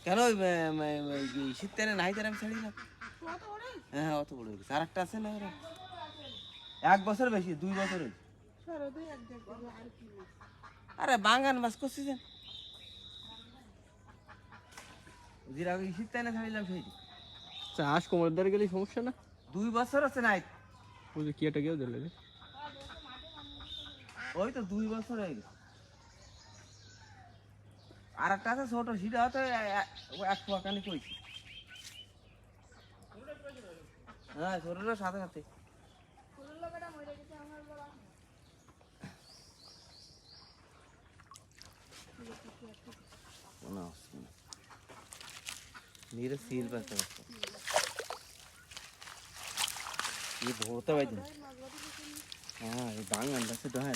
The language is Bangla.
কেন শীতকালে নাই তার আমি ছাড়ি না। হ্যাঁ অত বড় হয়েছে। আর একটা আছে না ওরা 1 বছর বেশি 2 বছর হয়েছে। আরে বাঙ্গান মাছ করছিস জিরা শীতকালে ছাড়িলাম সেই চাষ কোমর দ্বারা গেলে সমস্যা না। 2 বছর আছে নাই বুঝলি কি এটা কেউ দিলে ওই তো 2 বছর হয়ে গেছে। আর একটা আছে ছোট সেটা হয়তো 1 পোয়াখানি কইছি। হ্যাঁ ছোটটার সাথে সাথে नीरे सील पर ये बहुत है भाई। हाँ ये बांग अंदर से तो है।